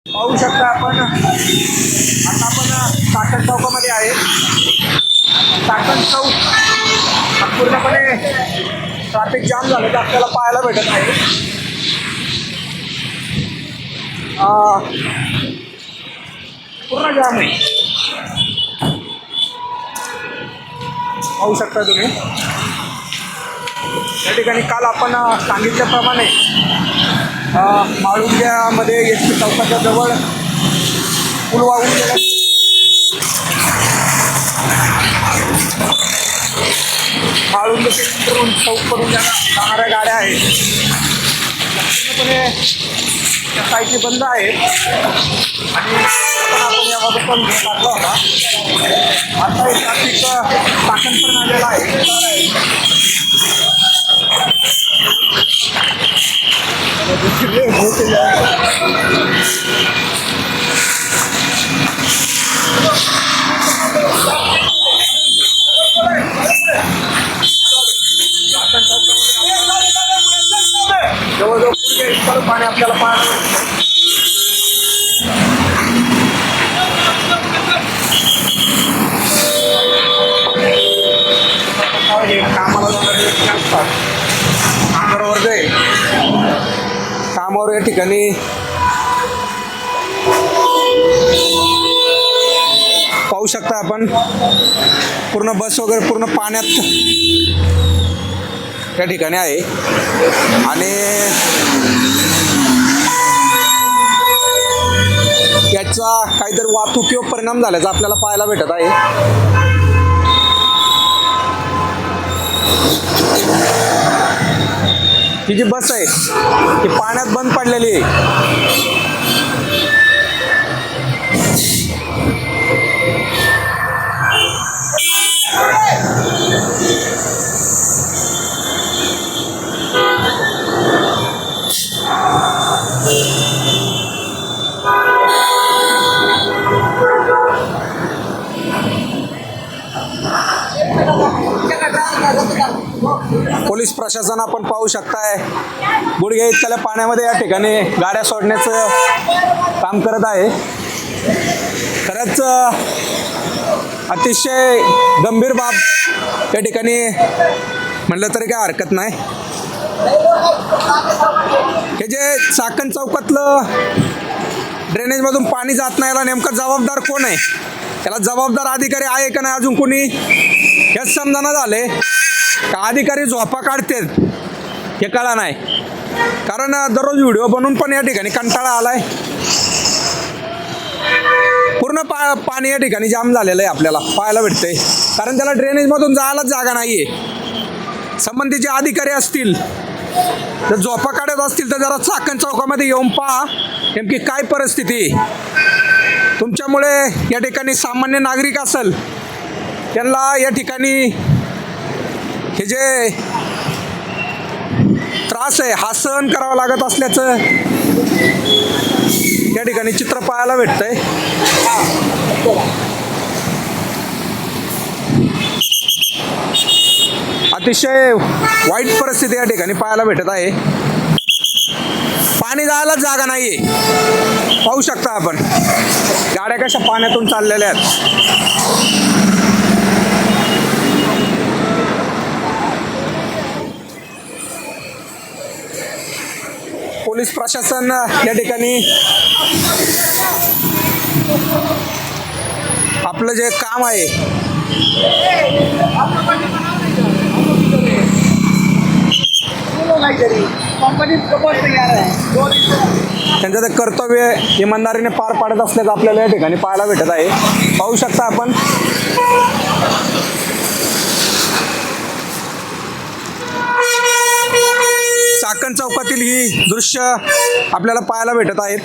पाहू शकता आपण आता चाकण चौकामध्ये आहे. चाकण चौक हा पूर्णपणे ट्रॅफिक जाम झालेलं आपल्याला पाहायला भेटत आहे. पूर्ण जाम आहे. पाहू शकता तुम्ही. या ठिकाणी काल आपण सांगितल्याप्रमाणे माळुंग्यामध्ये एस टी चौकाच्या जवळ पूल वाहून गेला. माळुंगे करून चौककडून जाणाऱ्या गाड्या आहेत पूर्णपणे त्या साईडने बंद आहेत आणि आपण याबाबत पण टाकला होता. आता हे ट्रॅफिक चाकणपर्यंत आलेला आहे. जवळजवळ पुढे पाणी आपल्याला पाहायला कामाला जाणारे असतात. कामावर जाईल कामावर या ठिकाणी पाहू शकता आपण पूर्ण बस वगैरे पूर्ण पाण्यात त्या ठिकाणी आहे आणि याचा काहीतरी वाहतुकीवर परिणाम झाल्याचा आपल्याला पाहायला भेटत आहे. ही जी बस आहे ती पाण्यात बंद पडलेली आहे. पोलीस प्रशासन आपण पाहू शकताय गुडघे इतक्या पाण्यामध्ये या ठिकाणी गाड्या सोडण्याचं काम करत आहे. खरंच अतिशय गंभीर बाब या ठिकाणी म्हटलं तरी काय हरकत नाही. हे जे चाकण चौकातलं ड्रेनेजमधून पाणी जात नाही याला नेमका जबाबदार कोण आहे? त्याला जबाबदार अधिकारी आहे का नाही अजून कोणी हेच समजाना झाले. का अधिकारी झोपा काढतात हे कळा नाही. कारण दररोज व्हिडिओ बनवून पण या ठिकाणी कंटाळा आलाय. पूर्ण पाणी या ठिकाणी जाम झालेलं आहे आपल्याला पाहायला भेटतंय. कारण त्याला ड्रेनेजमधून जायलाच जागा नाही आहे. संबंधित जे अधिकारी असतील जर झोपा काढत असतील तर जरा चाकण चौकामध्ये येऊन पहा नेमकी काय परिस्थिती. तुमच्यामुळे या ठिकाणी सामान्य नागरिक असेल त्यांना या ठिकाणी हे जे त्रास आहे हा सहन करावा लागत असल्याचं या ठिकाणी चित्र पाहायला भेटतंय. अतिशय वाईट परिस्थिती या ठिकाणी पाहायला भेटत आहे. पाणी जायला जागा नाहीये. पाहू शकता आपण गाड्या कशा पाण्यातून चाललेल्या आहेत. पोलीस प्रशासन या ठिकाणी आपलं जे काम आहे त्यांचं ते कर्तव्य इमानदारीने पार पाडत असल्याचं आपल्याला या ठिकाणी पाहायला भेटत आहे. पाहू शकता आपण चाकण चौकातील ही दृश्य आपल्याला पाहायला भेटत आहेत.